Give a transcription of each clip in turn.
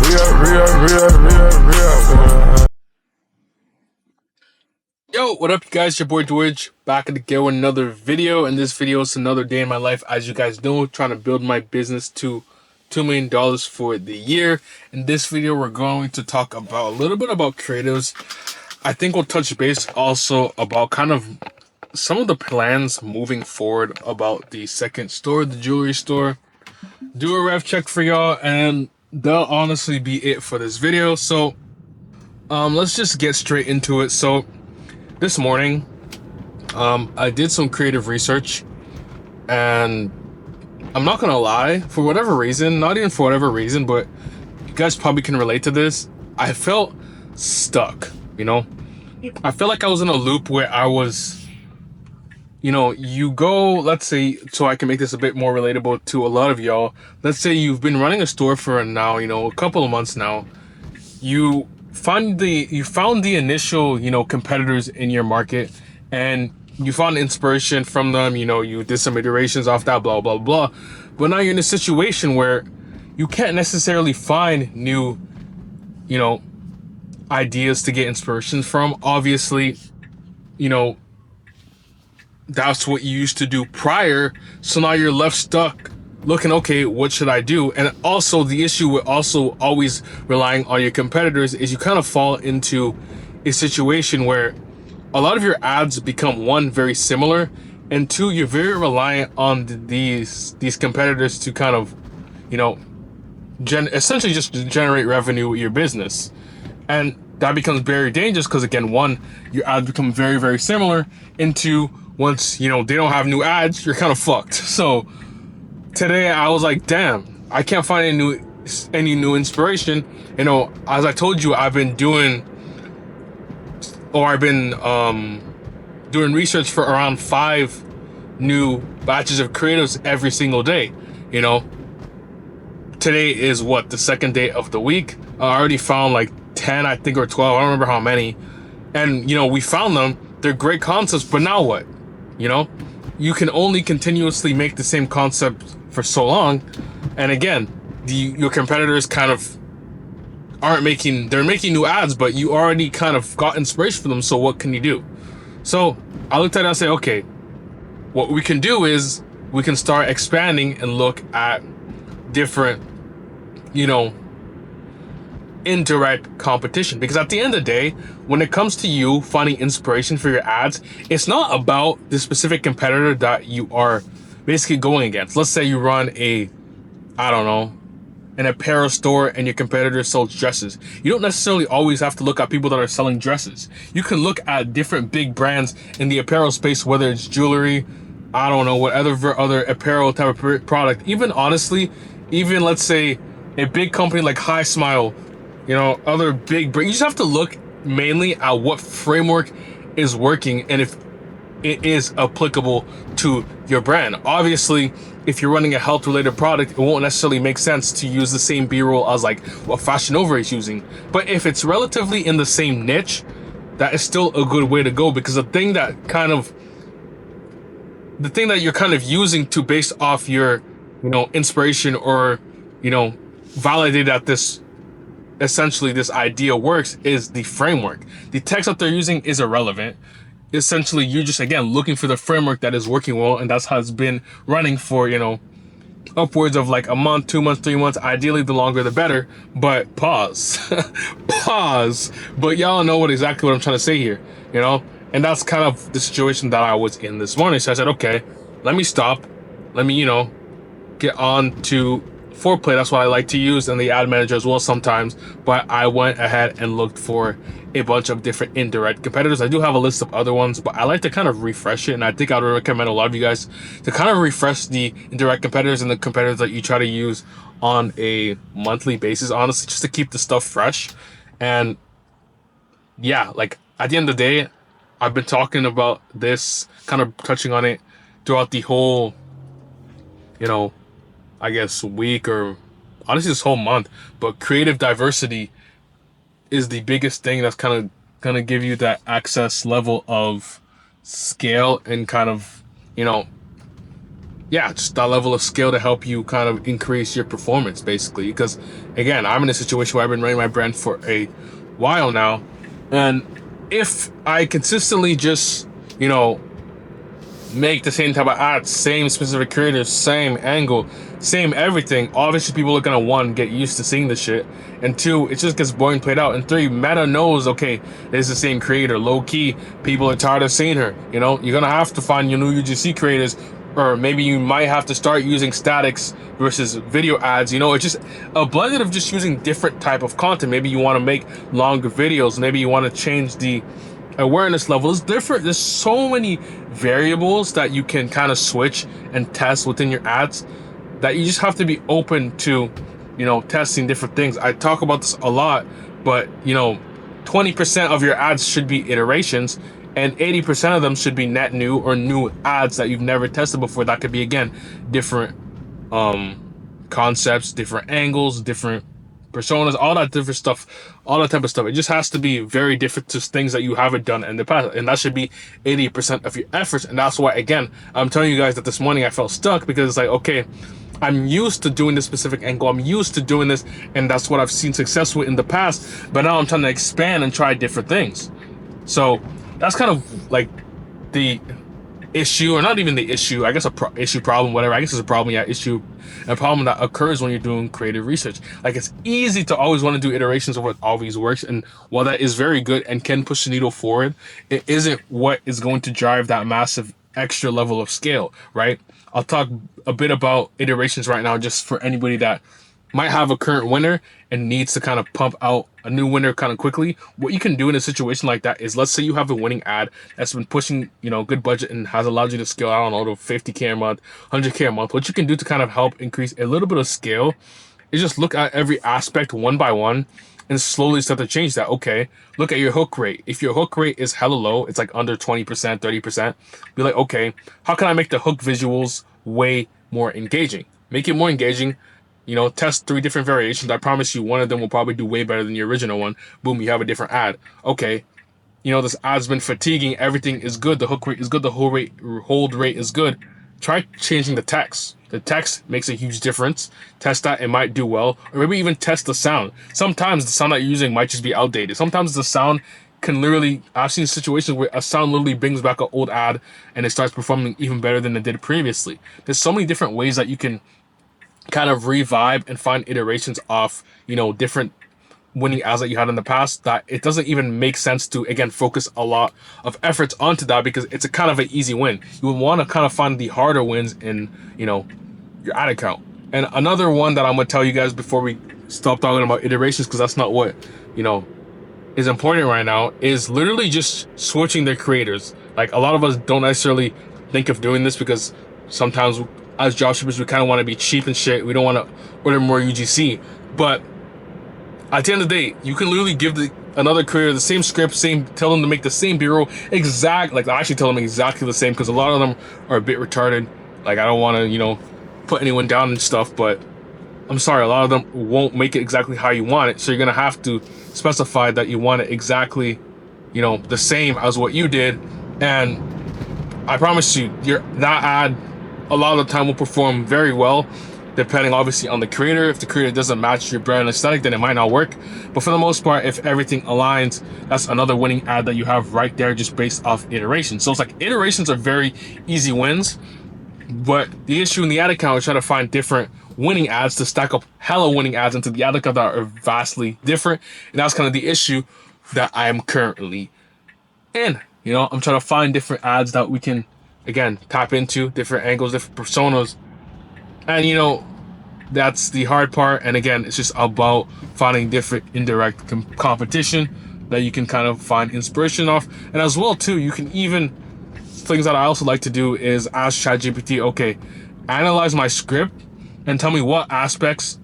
Yo, what up, you guys? Your boy George back again with another video. And this video is another day in my life. As you guys know, trying to build my business to $2 million for the year. In this video, we're going to talk about a little bit about creatives. I think we'll touch base also about kind of some of the plans moving forward about the second store, the jewelry store. Do a rev check for y'all, and that'll honestly be it for this video. So let's just get straight into it. So this morning I did some creative research, and I'm not gonna lie, for whatever reason, not even for whatever reason, but you guys probably can relate to this, I felt stuck. I felt like I was in a loop where I was, you go, let's say, so I can make this a bit more relatable to a lot of y'all. Let's say you've been running a store for now, a couple of months now. You found the initial, competitors in your market, and you found inspiration from them. You did some iterations off that, blah, blah, blah. But now you're in a situation where you can't necessarily find new, ideas to get inspirations from. Obviously, that's what you used to do prior. So now you're left stuck looking, okay, what should I do? And also the issue with also always relying on your competitors is you kind of fall into a situation where a lot of your ads become, one, very similar, and two, you're very reliant on these competitors to kind of, essentially just generate revenue with your business. And that becomes very dangerous because, again, one, your ads become very, very similar, and two, once, they don't have new ads, you're kind of fucked. So today I was like, damn, I can't find any new inspiration. As I told you, I've been doing research for around 5 new batches of creatives every single day. Today is what, the second day of the week. I already found like 10, I think, or 12. I don't remember how many. And we found them. They're great concepts, but now what? You can only continuously make the same concept for so long, and again, your competitors kind of they're making new ads, but you already kind of got inspiration from them. So what can you do? So I looked at it and I said, okay, what we can do is we can start expanding and look at different, indirect competition. Because at the end of the day, when it comes to you finding inspiration for your ads, it's not about the specific competitor that you are basically going against. Let's say you run an apparel store and your competitor sells dresses. You don't necessarily always have to look at people that are selling dresses. You can look at different big brands in the apparel space, whether it's jewelry, whatever other apparel type of product. Even honestly, let's say a big company like High Smile, other big brands. You just have to look mainly at what framework is working and if it is applicable to your brand. Obviously, if you're running a health related product, it won't necessarily make sense to use the same B-roll as like what Fashion Nova is using. But if it's relatively in the same niche, that is still a good way to go, because the thing that you're kind of using to base off your, inspiration or, validate that this idea works is the framework. The text that they're using is irrelevant. Essentially, you're just, again, looking for the framework that is working well, and that's how it's been running for, upwards of like a month, 2 months, 3 months. Ideally, the longer the better. But pause. Pause. But y'all know exactly what I'm trying to say here, And that's kind of the situation that I was in this morning. So I said, okay, let me stop. Let me, get on to foreplay. That's what I like to use, and the ad manager as well sometimes. But I went ahead and looked for a bunch of different indirect competitors. I do have a list of other ones, but I like to kind of refresh it, and I think I would recommend a lot of you guys to kind of refresh the indirect competitors and the competitors that you try to use on a monthly basis, honestly, just to keep the stuff fresh. And yeah, like at the end of the day, I've been talking about this, kind of touching on it throughout the whole, I guess, week, or honestly this whole month. But creative diversity is the biggest thing that's kind of gonna give you that access level of scale and kind of, yeah, just that level of skill to help you kind of increase your performance, basically. Because again, I'm in a situation where I've been running my brand for a while now, and if I consistently just, you know, make the same type of ads, same specific creators, same angle, same everything, obviously people are gonna, one, get used to seeing this shit, and two, it just gets boring, played out, and three, Meta knows, okay, it's the same creator. Low key, people are tired of seeing her. You know, you're gonna have to find your new UGC creators, or maybe you might have to start using statics versus video ads. You know, it's just a blended of just using different type of content. Maybe you want to make longer videos, maybe you want to change the awareness level. Is different. There's so many variables that you can kind of switch and test within your ads, that you just have to be open to, you know, testing different things. I talk about this a lot, but you know, 20% of your ads should be iterations, and 80% of them should be net new or new ads that you've never tested before. That could be, again, different concepts, different angles, different personas, all that different stuff, all that type of stuff. It just has to be very different to things that you haven't done in the past, and that should be 80% of your efforts. And that's why, again, I'm telling you guys that this morning I felt stuck, because it's like, okay, I'm used to doing this specific angle, I'm used to doing this, and that's what I've seen success with in the past, but now I'm trying to expand and try different things. So that's kind of like the issue, or not even the issue, I guess issue, problem, whatever. I guess it's a problem, yeah, issue, a problem that occurs when you're doing creative research. Like, it's easy to always want to do iterations of what always works, and while that is very good and can push the needle forward, it isn't what is going to drive that massive extra level of scale, right? I'll talk a bit about iterations right now, just for anybody that might have a current winner and needs to kind of pump out a new winner kind of quickly. What you can do in a situation like that is, let's say you have a winning ad that's been pushing, you know, good budget and has allowed you to scale, I don't know, to 50K a month, 100K a month. What you can do to kind of help increase a little bit of scale is just look at every aspect one by one and slowly start to change that. Okay, look at your hook rate. If your hook rate is hella low, it's like under 20%, 30%, be like, okay, how can I make the hook visuals way more engaging? Make it more engaging. You know, test 3 different variations. I promise you, one of them will probably do way better than the original one. Boom, you have a different ad. Okay, you know, this ad's been fatiguing. Everything is good. The hook rate is good. The hold rate is good. Try changing the text. The text makes a huge difference. Test that, it might do well. Or maybe even test the sound. Sometimes the sound that you're using might just be outdated. Sometimes the sound can literally, I've seen situations where a sound literally brings back an old ad and it starts performing even better than it did previously. There's so many different ways that you can kind of revive and find iterations of, you know, different winning ads that you had in the past, that it doesn't even make sense to, again, focus a lot of efforts onto that, because it's a kind of an easy win. You would want to kind of find the harder wins in, you know, your ad account. And another one that I'm going to tell you guys before we stop talking about iterations, because that's not what, you know, is important right now, is literally just switching their creators. Like, a lot of us don't necessarily think of doing this, because sometimes as dropshippers, we kind of want to be cheap and shit. We don't want to order more UGC. But at the end of the day, you can literally give another creator the same script, tell them to make the same bureau, like I actually tell them exactly the same, because a lot of them are a bit retarded. Like, I don't want to, you know, put anyone down and stuff, but I'm sorry, a lot of them won't make it exactly how you want it. So you're going to have to specify that you want it exactly, you know, the same as what you did. And I promise you, that ad a lot of the time will perform very well, depending obviously on the creator. If the creator doesn't match your brand aesthetic, then it might not work. But for the most part, if everything aligns, that's another winning ad that you have right there, just based off iterations. So it's like, iterations are very easy wins, but the issue in the ad account is trying to find different winning ads to stack up hella winning ads into the ad account that are vastly different. And that's kind of the issue that I am currently in. You know, I'm trying to find different ads that we can, again, tap into, different angles, different personas. And, you know, that's the hard part. And again, it's just about finding different indirect competition that you can kind of find inspiration off. And as well, too, you can even, things that I also like to do is ask ChatGPT, okay, analyze my script and tell me what aspects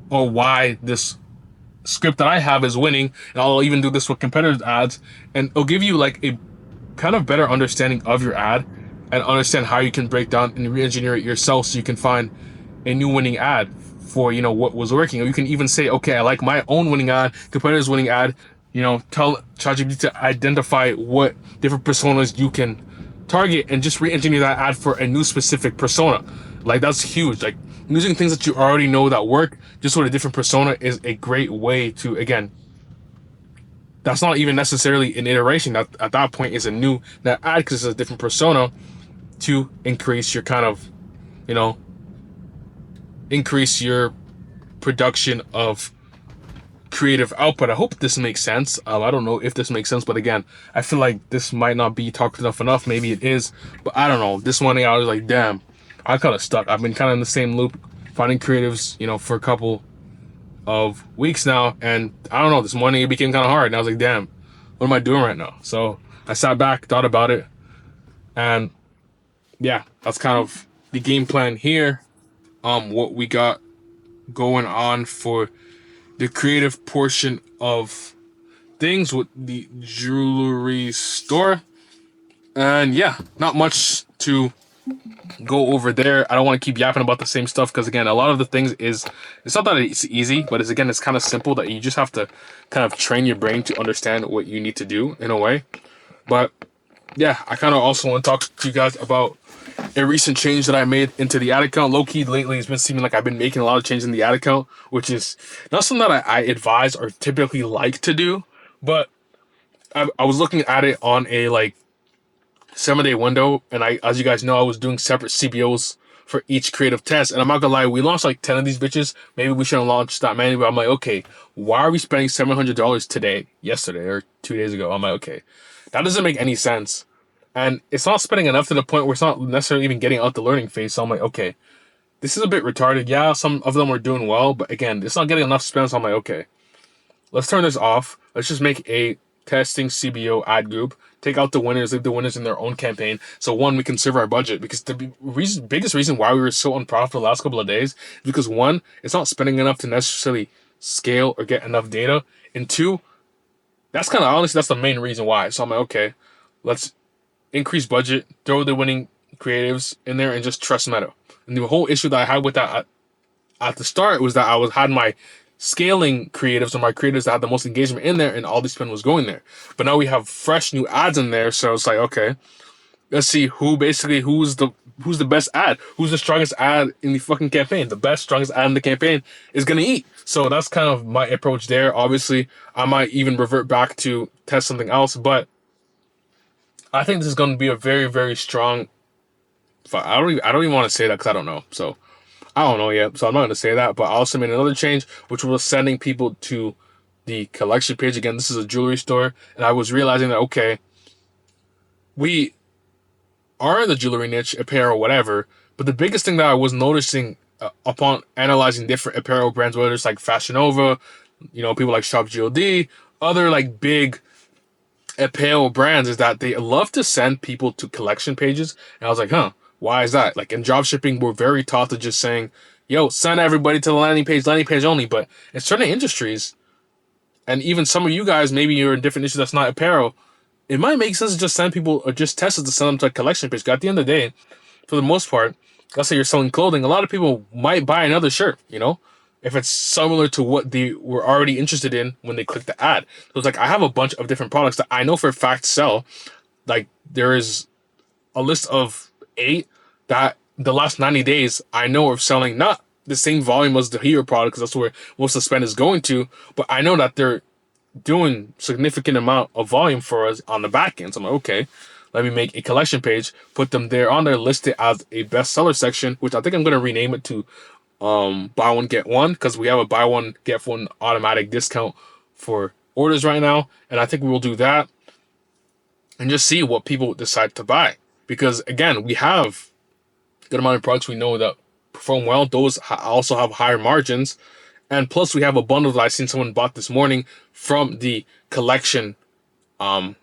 or why this script that I have is winning. And I'll even do this with competitors' ads, and it'll give you like a kind of better understanding of your ad and understand how you can break down and re-engineer it yourself, so you can find a new winning ad for, you know, what was working. Or you can even say, okay, I like my own winning ad, competitor's winning ad. You know, tell ChatGPT to identify what different personas you can target and just re-engineer that ad for a new specific persona. Like, that's huge. Like, using things that you already know that work just with a different persona is a great way to, again, that's not even necessarily an iteration. That at that point is a new that ad because it's a different persona to increase your kind of, you know, increase your production of creative output. I hope this makes sense. I don't know if this makes sense, but again, I feel like this might not be talked enough. Maybe it is, but I don't know. This one day I was like, damn, I kind of stuck. I've been kind of in the same loop, finding creatives, for a couple of weeks now, and I don't know. This morning it became kind of hard, and I was like, damn, what am I doing right now? So I sat back, thought about it, and yeah, that's kind of the game plan here. What we got going on for the creative portion of things with the jewelry store. And yeah, not much to go over there. I don't want to keep yapping about the same stuff because again, a lot of the things it's not that it's easy, but it's kind of simple that you just have to kind of train your brain to understand what you need to do in a way. But yeah, I kind of also want to talk to you guys about a recent change that I made into the ad account. Low key, lately, it's been seeming like I've been making a lot of changes in the ad account, which is not something that I advise or typically like to do. But I was looking at it on a 7-day window, and as you guys know, I was doing separate CBOs for each creative test. And I'm not gonna lie, we launched like 10 of these bitches. Maybe we shouldn't launch that many, but I'm like, okay, why are we spending $700 yesterday, or 2 days ago? I'm like, okay, that doesn't make any sense. And it's not spending enough to the point where it's not necessarily even getting out the learning phase. So I'm like, okay, this is a bit retarded. Yeah, some of them are doing well, but again, it's not getting enough spend. So I'm like, okay, let's turn this off. Let's just make a testing CBO ad group. Take out the winners, leave the winners in their own campaign. So one, we can conserve our budget, because the biggest reason why we were so unprofitable the last couple of days is because one, it's not spending enough to necessarily scale or get enough data. And two, that's kind of honestly, that's the main reason why. So I'm like, okay, let's increase budget, throw the winning creatives in there, and just trust Meta. And the whole issue that I had with that at the start was that had my scaling creatives or my creatives that had the most engagement in there, and all the spend was going there. But now we have fresh new ads in there, so it's like, okay, let's see who's the best ad, who's the strongest ad in the fucking campaign. The best, strongest ad in the campaign is gonna eat. So that's kind of my approach there. Obviously, I might even revert back to test something else, but I think this is going to be a very, very strong. I don't even want to say that because I don't know. So I don't know yet. So I'm not going to say that. But I also made another change, which was sending people to the collection page. Again, this is a jewelry store, and I was realizing that okay, we are in the jewelry niche, apparel, whatever. But the biggest thing that I was noticing upon analyzing different apparel brands, whether it's like Fashion Nova, people like Shop GOD, other like big apparel brands, is that they love to send people to collection pages. And I was like, huh, why is that? Like in dropshipping, we're very taught to just saying, yo, send everybody to the landing page only. But in certain industries, and even some of you guys, maybe you're in different issues that's not apparel, it might make sense to just send people or just test it to send them to a collection page. 'Cause at the end of the day, for the most part, let's say you're selling clothing, a lot of people might buy another shirt, if it's similar to what they were already interested in when they click the ad. So it's like I have a bunch of different products that I know for a fact sell. Like there is a list of 8 that the last 90 days I know of selling not the same volume as the hero product, because that's where most of the spend is going to, but I know that they're doing significant amount of volume for us on the back end. So I'm like, okay, let me make a collection page, put them there on there, list it as a bestseller section, which I think I'm going to rename it to buy one get one, because we have a buy one get one automatic discount for orders right now, and I think we will do that and just see what people decide to buy, because again, we have a good amount of products we know that perform well. Those also have higher margins, and plus we have a bundle that I seen someone bought this morning from the collection URL.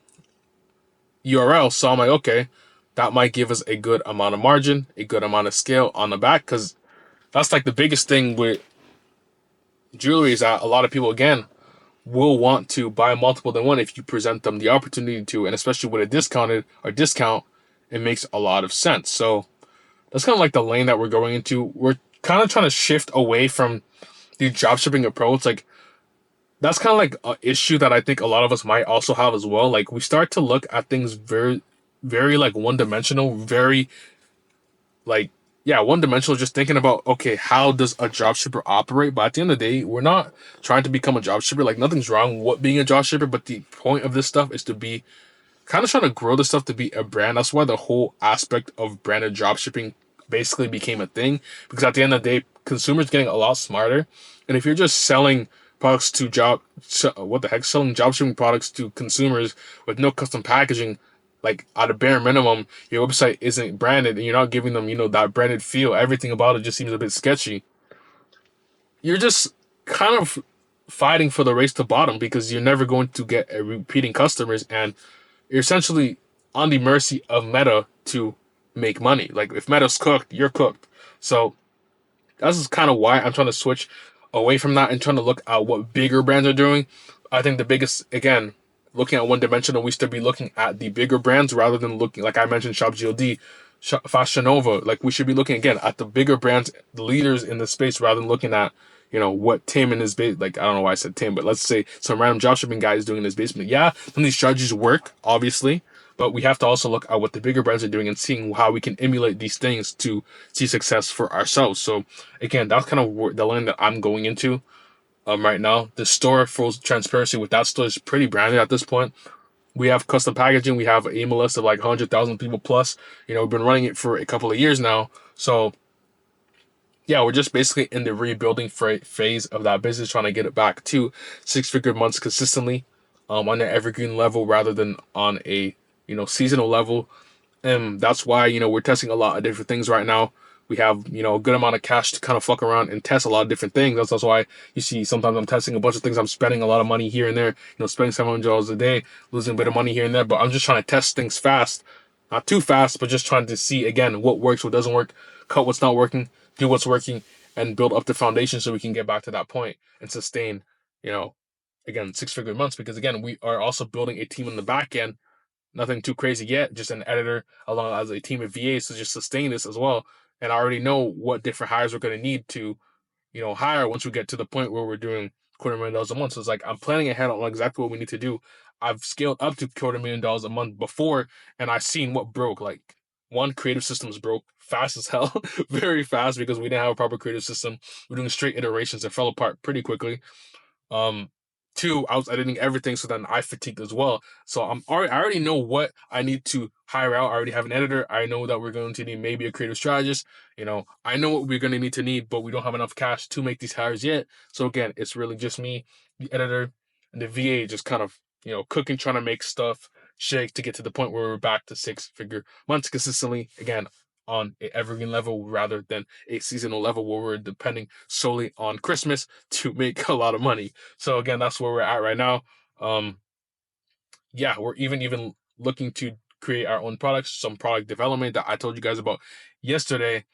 So I'm like, okay, that might give us a good amount of margin, a good amount of scale on the back, because that's like the biggest thing with jewelry, is that a lot of people, again, will want to buy multiple than one if you present them the opportunity to, and especially with a discount, it makes a lot of sense. So that's kind of like the lane that we're going into. We're kind of trying to shift away from the dropshipping approach. Like that's kind of like an issue that I think a lot of us might also have as well. Like we start to look at things very very like one dimensional, very like yeah, one dimensional, just thinking about okay, how does a dropshipper operate? But at the end of the day, we're not trying to become a dropshipper. Like nothing's wrong with being a dropshipper, but the point of this stuff is to be kind of trying to grow this stuff to be a brand. That's why the whole aspect of branded dropshipping basically became a thing. Because at the end of the day, consumers getting a lot smarter. And if you're just selling products to what the heck, selling dropshipping products to consumers with no custom packaging, like at a bare minimum, your website isn't branded and you're not giving them, that branded feel. Everything about it just seems a bit sketchy. You're just kind of fighting for the race to bottom because you're never going to get a repeating customers, and you're essentially on the mercy of Meta to make money. Like if Meta's cooked, you're cooked. So that's kind of why I'm trying to switch away from that and trying to look at what bigger brands are doing. I think the biggest, again, looking at one dimensional, we should be looking at the bigger brands rather than looking, like I mentioned, ShopGLD, Fashion Nova. Like we should be looking again at the bigger brands, the leaders in the space, rather than looking at what Tim in his base. Like I don't know why I said Tim, but let's say some random dropshipping guy is doing in his basement. Yeah, some of these strategies work, obviously, but we have to also look at what the bigger brands are doing and seeing how we can emulate these things to see success for ourselves. So again, that's kind of the lane that I'm going into right now. The store, full transparency with that store, is pretty branded at this point. We have custom packaging. We have an email list of like 100,000 people plus. We've been running it for a couple of years now. So yeah, we're just basically in the rebuilding phase of that business, trying to get it back to six-figure months consistently, on an evergreen level rather than on a seasonal level. And that's why, we're testing a lot of different things right now. We have, a good amount of cash to kind of fuck around and test a lot of different things. That's why you see sometimes I'm testing a bunch of things. I'm spending a lot of money here and there, spending $700 a day, losing a bit of money here and there. But I'm just trying to test things fast, not too fast, but just trying to see, again, what works, what doesn't work, cut what's not working, do what's working, and build up the foundation so we can get back to that point and sustain, you know, again, six-figure months. Because, again, we are also building a team in the back end. Nothing too crazy yet, just an editor along as a team of VAs to just sustain this as well. And I already know what different hires we're going to need to, hire once we get to the point where we're doing $250,000 a month. So it's like I'm planning ahead on exactly what we need to do. I've scaled up to $250,000 a month before, and I've seen what broke. Like one, creative systems broke fast as hell, very fast because we didn't have a proper creative system. We're doing straight iterations that fell apart pretty quickly. Um, Two, I was editing everything, so then I fatigued as well. So I already know what I need to hire out. I already have an editor. I know that we're going to need maybe a creative strategist. I know what we're going to need, but we don't have enough cash to make these hires yet. So again, it's really just me, the editor, and the VA just kind of cooking, trying to make stuff shake to get to the point where we're back to six-figure months consistently. Again, on a evergreen level rather than a seasonal level where we're depending solely on Christmas to make a lot of money. So again, that's where we're at right now. Um, yeah, we're even looking to create our own products, some product development that I told you guys about yesterday.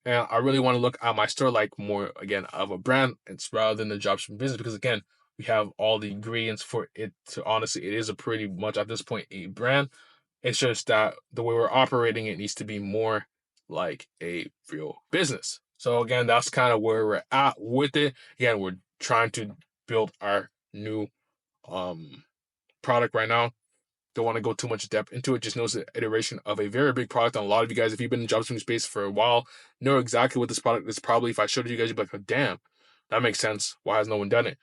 And I really want to look at my store like more again of a brand, it's rather than the dropshipping business because again, we have all the ingredients for it to honestly, it is a pretty much at this point a brand. It's just that the way we're operating it needs to be more like a real business. So again, that's kind of where we're at with it. Again, we're trying to build our new um product right now. Don't want to go too much depth into it. Just know it's an iteration of a very big product. And a lot of you guys, if you've been in the dropshipping space for a while, know exactly what this product is. Probably if I showed you guys, you'd be like, oh, damn, that makes sense. Why has no one done it?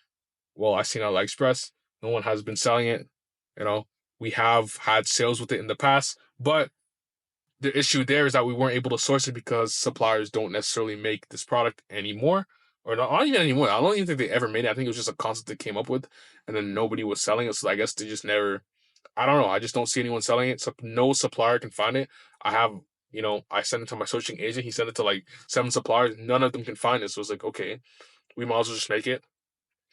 Well, I've seen it on AliExpress. No one has been selling it. You know, we have had sales with it in the past, but the issue there is that we weren't able to source it because suppliers don't necessarily make this product anymore, or not even anymore. I don't even think they ever made it. I think it was just a concept they came up with, and then nobody was selling it. So I guess they just never. I don't know. I just don't see anyone selling it. So no supplier can find it. I have, I sent it to my sourcing agent. He sent it to like 7 suppliers. None of them can find it. So it's like, okay, we might as well just make it.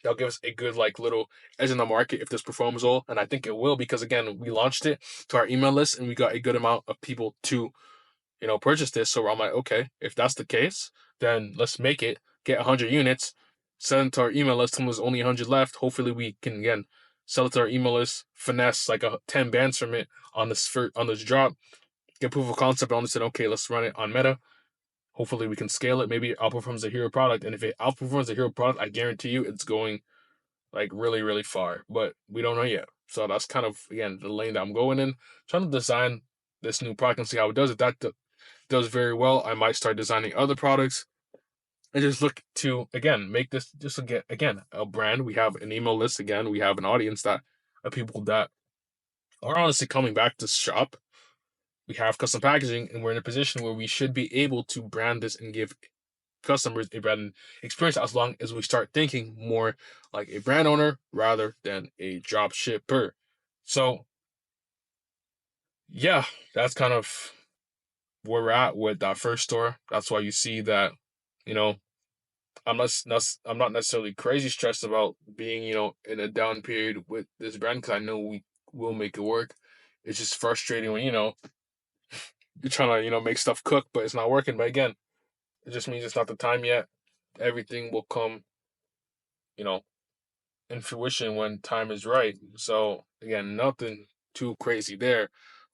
That'll give us a good like little edge in the market if this performs well, and I think it will because again we launched it to our email list and we got a good amount of people to purchase this. So I'm like, okay, if that's the case, then let's make it, get 100 units, send it to our email list. Tell them there's only 100 left. Hopefully we can again sell it to our email list, finesse like 10 bands from it on this drop, get proof of concept on this, and okay, let's run it on Meta. Hopefully we can scale it. Maybe it outperforms the hero product, and if it outperforms the hero product, I guarantee you it's going like really, really far. But we don't know yet. So that's kind of again the lane that I'm going in, trying to design this new product and see how it does. If that does very well, I might start designing other products and just look to, again, make this just again a brand. We have an email list. Again, we have an audience that of people that are honestly coming back to shop. We have custom packaging, and we're in a position where we should be able to brand this and give customers a brand experience, as long as we start thinking more like a brand owner rather than a drop shipper. So yeah, that's kind of where we're at with that first store. That's why you see that, you know, I'm not necessarily crazy stressed about being, in a down period with this brand, because I know we will make it work. It's just frustrating when, you're trying to, make stuff cook, but it's not working. But again, it just means it's not the time yet. Everything will come, you know, in fruition when time is right. So again, nothing too crazy there.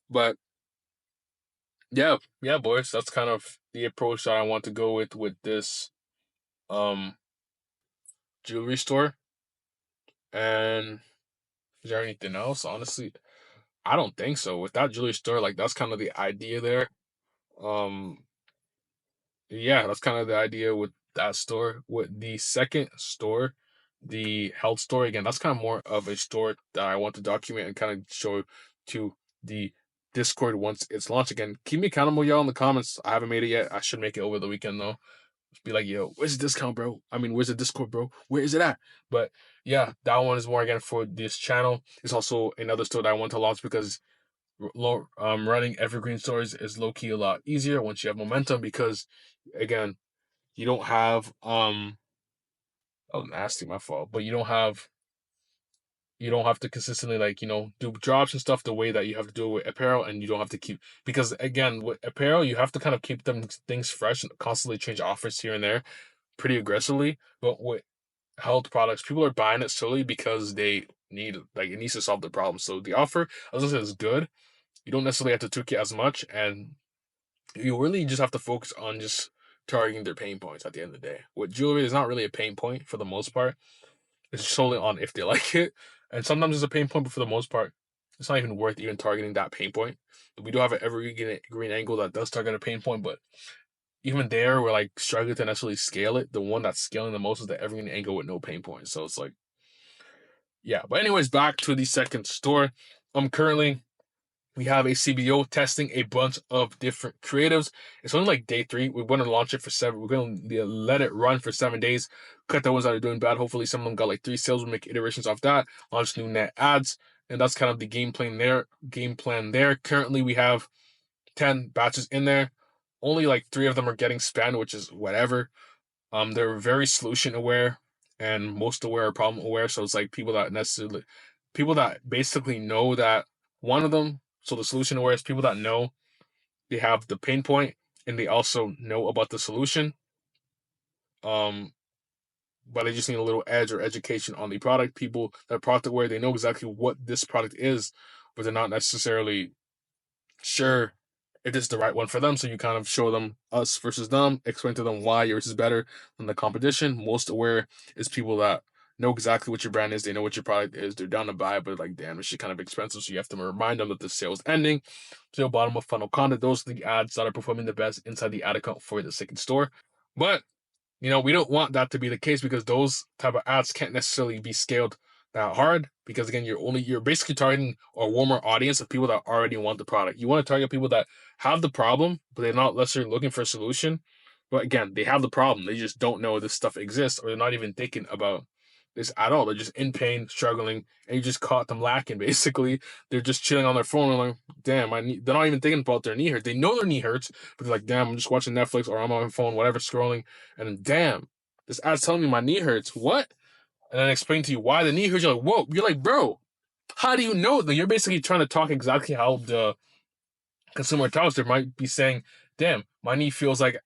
But yeah, yeah, boys, that's kind of the approach that I want to go with this um jewelry store. And is there anything else? Honestly, I don't think so. With that jewelry store, like, that's kind of the idea there. Um, yeah, that's kind of the idea with that store. With the second store, the health store, again, that's kind of more of a store that I want to document and kind of show to the Discord once it's launched. Again, keep me accountable, y'all, in the comments. I haven't made it yet. I should make it over the weekend though. Just be like, yo, where's the discount, bro? I mean, where's the Discord, bro? Where is it at? But yeah, that one is more again for this channel. It's also another store that I want to launch because running evergreen stores is low key a lot easier once you have momentum, because again, you don't have oh, nasty, my fault, but you don't have to consistently, like, do drops and stuff the way that you have to do it with apparel. And you don't have to keep, because again, with apparel you have to kind of keep them things fresh and constantly change offers here and there pretty aggressively. But with health products, people are buying it solely because they need, like, it needs to solve the problem. So the offer, as I said, is good. You don't necessarily have to tweak it as much, and you really just have to focus on just targeting their pain points at the end of the day. With jewelry, it's not really a pain point for the most part. It's solely on if they like it. And sometimes it's a pain point, but for the most part, it's not even worth even targeting that pain point. We do have an evergreen angle that does target a pain point, but even there, we're like struggling to necessarily scale it. The one that's scaling the most is the evergreen angle with no pain point. So it's like, yeah. But anyways, back to the second store. Currently we have a CBO testing a bunch of different creatives. It's only like day 3. We're going to launch it for 7. We're going to let it run for 7 days. Cut the ones that are doing bad. Hopefully, some of them got like 3 sales. We'll make iterations off that. Launch new net ads, and that's kind of the game plan there. Currently, we have 10 batches in there. Only like 3 of them are getting spammed, which is whatever. They're very solution aware, and most aware are problem aware. So it's like people that basically know that one of them. So the solution aware is people that know they have the pain point and they also know about the solution. But they just need a little edge or education on the product. People that are product aware, they know exactly what this product is, but they're not necessarily sure if it's the right one for them. So you kind of show them us versus them, explain to them why yours is better than the competition. Most aware is people that know exactly what your brand is. They know what your product is. They're down to buy, but like, damn, this shit kind of expensive. So you have to remind them that the sale is ending. So bottom of funnel content, those are the ads that are performing the best inside the ad account for the second store. But we don't want that to be the case, because those type of ads can't necessarily be scaled that hard, because again, you're basically targeting a warmer audience of people that already want the product. You want to target people that have the problem, but they're not necessarily looking for a solution. But again, they have the problem. They just don't know this stuff exists, or they're not even thinking about this at all. They're just in pain, struggling, and you just caught them lacking, basically. They're just chilling on their phone and like, damn, they're not even thinking about their knee hurts. They know their knee hurts, but they're like, damn, I'm just watching Netflix or I'm on my phone, whatever, scrolling, and then, damn, this ad's telling me my knee hurts. What? And then explain to you why the knee hurts. You're like, whoa. You're like, bro, how do you know that? You're basically trying to talk exactly how the consumer talks. They might be saying, damn, my knee feels like,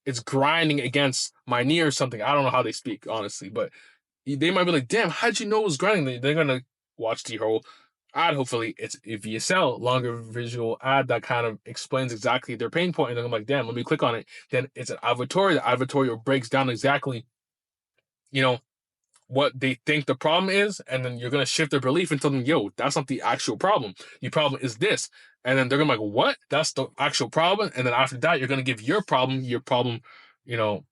it's grinding against my knee or something. I don't know how they speak, honestly, but they might be like, damn, how'd you know it was grinding? They're going to watch the whole ad. Hopefully it's a VSL, longer visual ad that kind of explains exactly their pain point. And then I'm like, damn, let me click on it. Then it's an advertorial. The advertorial breaks down exactly, you know, what they think the problem is, and then you're gonna shift their belief and tell them, yo, that's not the actual problem. The problem is this. And then they're gonna be like, what? That's the actual problem. And then after that, you're gonna give your problem, you know,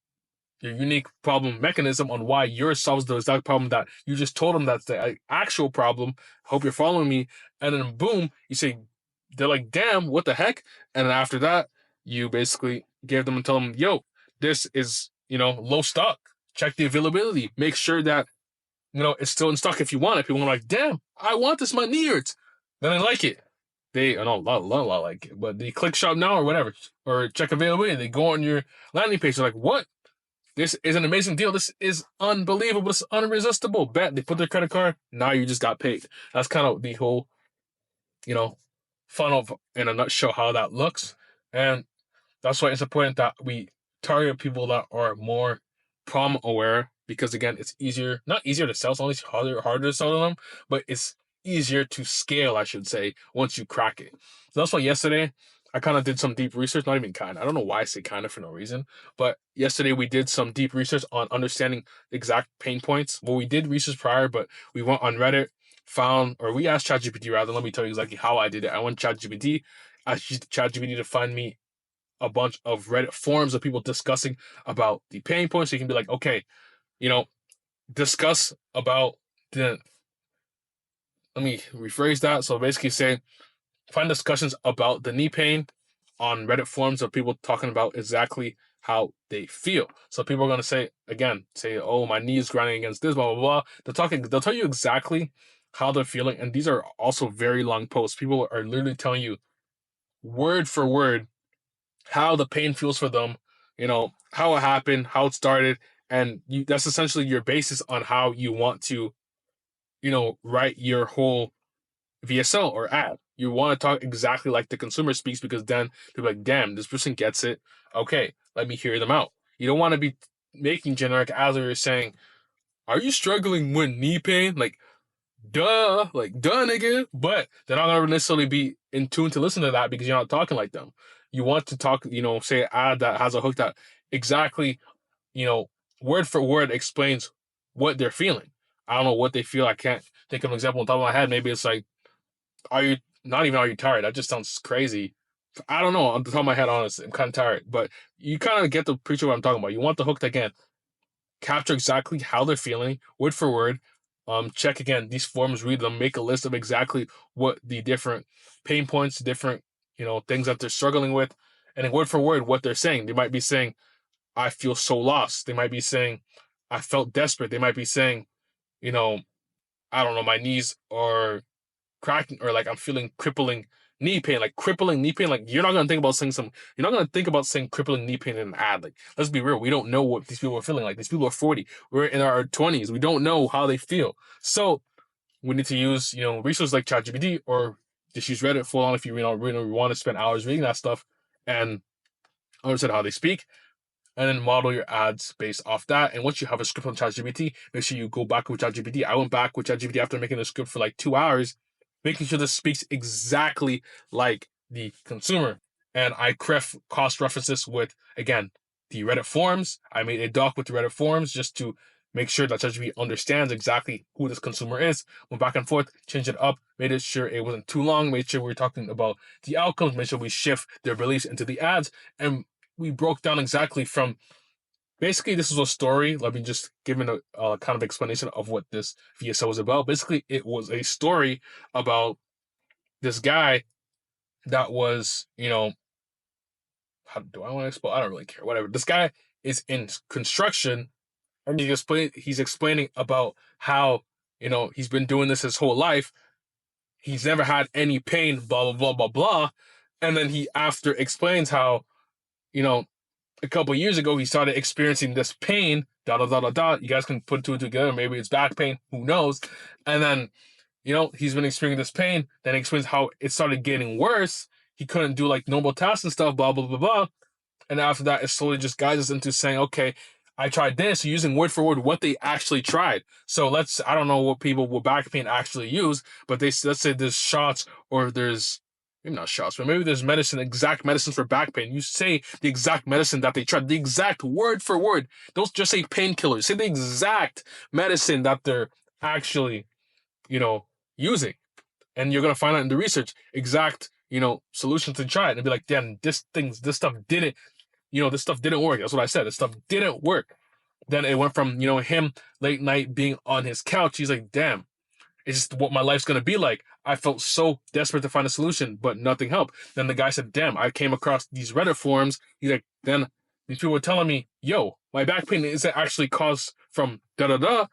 your unique problem mechanism on why yours solves the exact problem that you just told them that's the actual problem. Hope you're following me. And then boom, you say, they're like, damn, what the heck? And then after that, you basically give them and tell them, yo, this is, low stock. Check the availability. Make sure that, it's still in stock if you want it. People are like, damn, I want this, my knee hurts. Then they like it. They, I know, a lot like it, but they click shop now or whatever, or check availability. They go on your landing page. They're like, what? This is an amazing deal. This is unbelievable. It's unresistible. Bet. They put their credit card. Now you just got paid. That's kind of the whole, funnel in a nutshell how that looks. And that's why it's important that we target people that are more problem aware, because again, it's easier, not easier to sell, it's only harder to sell to them, but it's easier to scale, I should say, once you crack it. So that's why yesterday I kind of did some deep research, not even kind. I don't know why I say kind of for no reason, but yesterday we did some deep research on understanding exact pain points. Well, we did research prior, but we went on Reddit, we asked ChatGPT rather. Let me tell you exactly how I did it. I went ChatGPT, asked ChatGPT to find me a bunch of Reddit forums of people discussing about the pain points. So you can be like, okay, discuss about the, let me rephrase that. So basically say, find discussions about the knee pain on Reddit forums of people talking about exactly how they feel. So people are going to say, oh, my knee is grinding against this, blah, blah, blah. They'll tell you exactly how they're feeling. And these are also very long posts. People are literally telling you word for word how the pain feels for them, how it happened, how it started. And that's essentially your basis on how you want to, write your whole VSL or ad. You want to talk exactly like the consumer speaks, because then they're like, damn, this person gets it. Okay, let me hear them out. You don't want to be making generic ads where you're saying, are you struggling with knee pain? Like, duh, nigga. But they're not going to necessarily be in tune to listen to that because you're not talking like them. You want to talk, say an ad that has a hook that exactly, word for word explains what they're feeling. I don't know what they feel. I can't think of an example on top of my head. Maybe it's like, are you tired? That just sounds crazy. I don't know. On the top of my head, honestly, I'm kind of tired. But you kind of get the picture of what I'm talking about. You want the hook to, again, capture exactly how they're feeling, word for word. Check again these forms, read them, make a list of exactly what the different pain points, different, things that they're struggling with, and then word for word what they're saying. They might be saying, I feel so lost. They might be saying, I felt desperate. They might be saying, I don't know, my knees are cracking, or like I'm feeling crippling knee pain. Like crippling knee pain, like you're not gonna think about saying crippling knee pain in an ad. Like, let's be real, we don't know what these people are feeling like. These people are 40. We're in our 20s. We don't know how they feel. So we need to use, resources like ChatGPT, or just use Reddit full on if you really want to spend hours reading that stuff and understand how they speak, and then model your ads based off that. And once you have a script on ChatGPT, make sure you go back with ChatGPT. I went back with ChatGPT after making a script for like 2 hours, making sure this speaks exactly like the consumer. And I cross references with, again, the Reddit forums. I made a doc with the Reddit forums just to make sure that ChatGPT understands exactly who this consumer is. Went back and forth, changed it up, made it sure it wasn't too long, made sure we were talking about the outcomes, made sure we shift their beliefs into the ads, and we broke down exactly from, basically, this is a story. Let me just give a kind of explanation of what this VSO was about. Basically, it was a story about this guy that was, how do I want to explain? I don't really care. Whatever. This guy is in construction, and he's explaining about how, he's been doing this his whole life. He's never had any pain, blah, blah, blah, blah, blah. And then he after explains how, a couple of years ago, he started experiencing this pain, da da da da da. You guys can put two together. Maybe it's back pain. Who knows? And then, he's been experiencing this pain. Then he explains how it started getting worse. He couldn't do like normal tasks and stuff, blah, blah, blah, blah. And after that, it slowly just guides us into saying, okay, I tried this, using word for word what they actually tried. So I don't know what people with back pain actually use, but let's say there's shots or there's maybe not shots, but maybe there's medicine, exact medicine for back pain. You say the exact medicine that they tried, the exact word for word. Don't just say painkillers. Say the exact medicine that they're actually, using. And you're gonna find out in the research exact, solutions to try it and be like, damn, this stuff didn't, this stuff didn't work. That's what I said. This stuff didn't work. Then it went from, him late night being on his couch. He's like, damn, it's just what my life's gonna be like. I felt so desperate to find a solution, but nothing helped. Then the guy said, damn, I came across these Reddit forums. He's like, then these people were telling me, yo, my back pain isn't actually caused from da da da.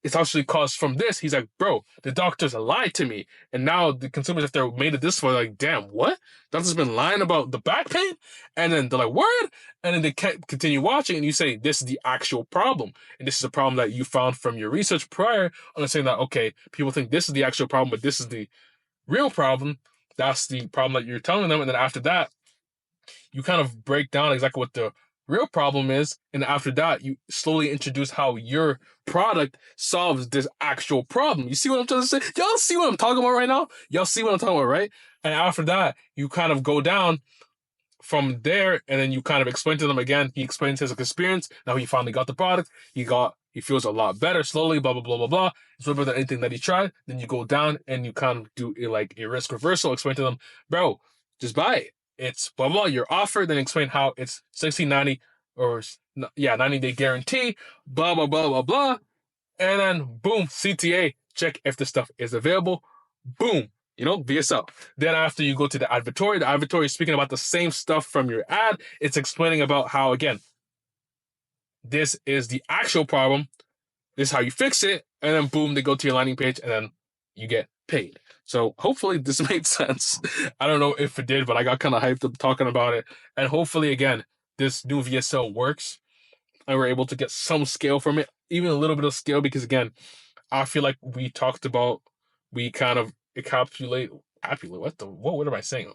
It's actually caused from this. He's like, bro, the doctors lied to me. And now the consumers, if they're made it this far, like, damn, what? Doctors been lying about the back pain? And then they're like, word? And then they can't continue watching, and you say, this is the actual problem. And this is a problem that you found from your research prior, understanding that, okay, people think this is the actual problem, but this is the real problem. That's the problem that you're telling them. And then after that, you kind of break down exactly what the real problem is. And after that, you slowly introduce how your product solves this actual problem. You see what I'm trying to say? Y'all see what I'm talking about right now? Y'all see what I'm talking about, right? And after that, you kind of go down from there, and then you kind of explain to them again. He explains his experience. Now he finally got the product. He feels a lot better slowly, blah, blah, blah, blah, blah. It's better than anything that he tried. Then you go down and you kind of do a risk reversal, explain to them, bro, just buy it. It's blah, blah, your offer. Then explain how it's 60-90 or 90-day guarantee, blah, blah, blah, blah, blah. And then boom, CTA, check if the stuff is available. Boom, VSL. Then after you go to the advertorial is speaking about the same stuff from your ad. It's explaining about how, again, this is the actual problem. This is how you fix it. And then boom, they go to your landing page and then you get paid. So hopefully this made sense. I don't know if it did, but I got kind of hyped up talking about it. And hopefully, again, this new VSL works and we're able to get some scale from it, even a little bit of scale, because again, I feel like we kind of encapsulate, what word am I saying?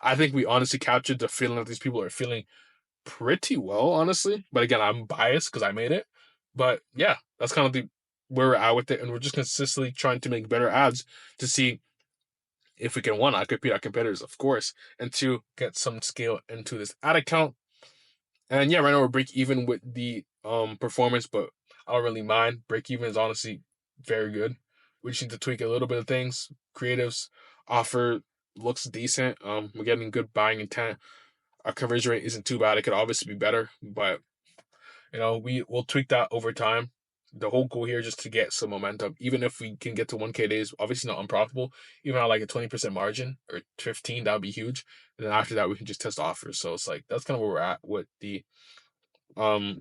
I think we honestly captured the feeling that these people are feeling pretty well, honestly. But again, I'm biased because I made it. But yeah, that's kind of where we're at with it. And we're just consistently trying to make better ads to see if we can, one, outcompete our competitors, of course, and two, get some scale into this ad account. And yeah, right now we're break even with the performance, but I don't really mind. Break even is honestly very good. We just need to tweak a little bit of things. Creatives offer looks decent. We're getting good buying intent. Our conversion rate isn't too bad. It could obviously be better, but we'll tweak that over time. The whole goal here is just to get some momentum. Even if we can get to 1K days, obviously not unprofitable. Even at like a 20% margin or 15, that would be huge. And then after that, we can just test offers. So it's like that's kind of where we're at with the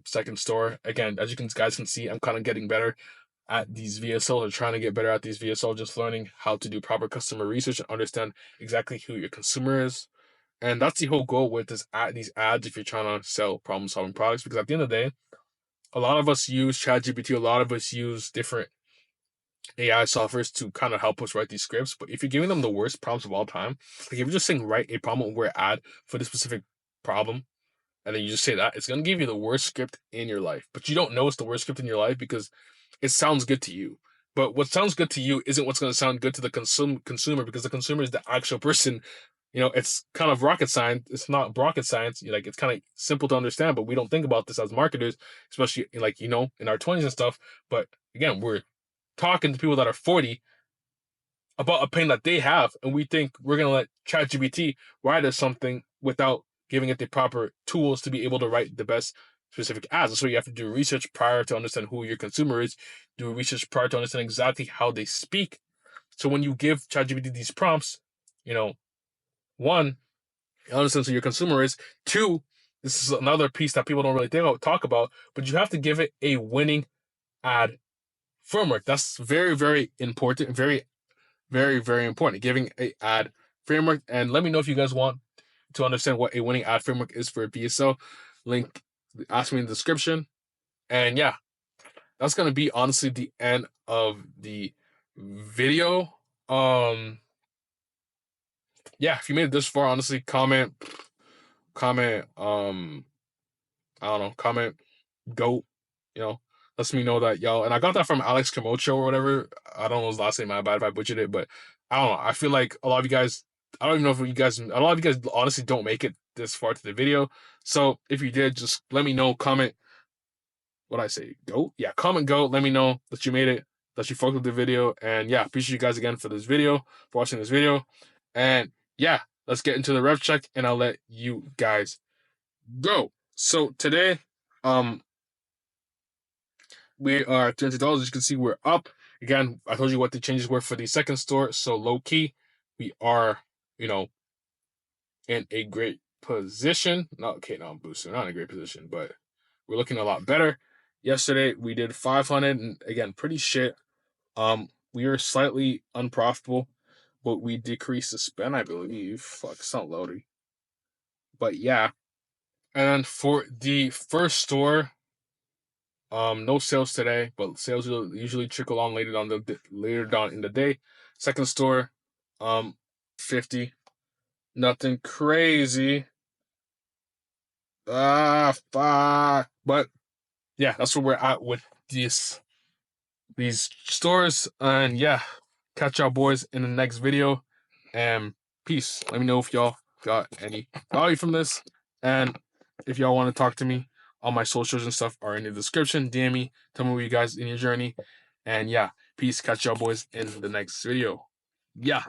second store. Again, as you guys can see, I'm kind of getting better at these VSL, or trying to get better at these VSL, just learning how to do proper customer research and understand exactly who your consumer is. And that's the whole goal with these ads if you're trying to sell problem-solving products. Because at the end of the day, a lot of us use ChatGPT, a lot of us use different AI softwares to kind of help us write these scripts. But if you're giving them the worst prompts of all time, like if you're just saying write a problem-aware ad for this specific problem, and then you just say that, it's going to give you the worst script in your life. But you don't know it's the worst script in your life because it sounds good to you. But what sounds good to you isn't what's going to sound good to the consumer, because the consumer is the actual person. It's kind of rocket science. It's not rocket science. It's kind of simple to understand, but we don't think about this as marketers, especially in our 20s and stuff. But again, we're talking to people that are 40 about a pain that they have, and we think we're going to let ChatGPT write us something without giving it the proper tools to be able to write the best specific ads. So you have to do research prior to understand who your consumer is, do research prior to understand exactly how they speak. So when you give ChatGPT these prompts, one, you understand who your consumer is. Two, this is another piece that people don't really talk about, but you have to give it a winning ad framework. That's very, very important. Very, very, very important. Giving a ad framework. And let me know if you guys want to understand what a winning ad framework is for a VSL. Link, ask me in the description. And yeah, that's gonna be honestly the end of the video. Yeah, if you made it this far, honestly, comment, I don't know, comment, GOAT, lets me know that, yo, and I got that from Alex Camacho or whatever. I don't know his last name, my bad if I butchered it, but I don't know. I feel like a lot of you guys I don't even know if you guys, a lot of you guys honestly don't make it this far to the video. So if you did, just let me know, comment, what I say, go? Yeah, comment go, let me know that you made it, that you fucked with the video. And yeah, appreciate you guys again for this video, for watching this video. And yeah, let's get into the rev check and I'll let you guys go. So today, we are at $300. As you can see, we're up. Again, I told you what the changes were for the second store. So low key, we are, in a great position. Not okay, no, I'm boosting. Not in a great position, but we're looking a lot better. Yesterday we did 500, and again, pretty shit. We were slightly unprofitable, but we decreased the spend, I believe. Fuck, it's not loading. But yeah. And for the first store, no sales today, but sales will usually trickle on later down in the day. Second store, 50. Nothing crazy. Fuck. But yeah, that's where we're at with these stores. And yeah, catch y'all boys in the next video. And peace. Let me know if y'all got any value from this. And if y'all want to talk to me, all my socials and stuff are in the description. DM me. Tell me where you guys in your journey. And yeah, peace. Catch y'all boys in the next video. Yeah.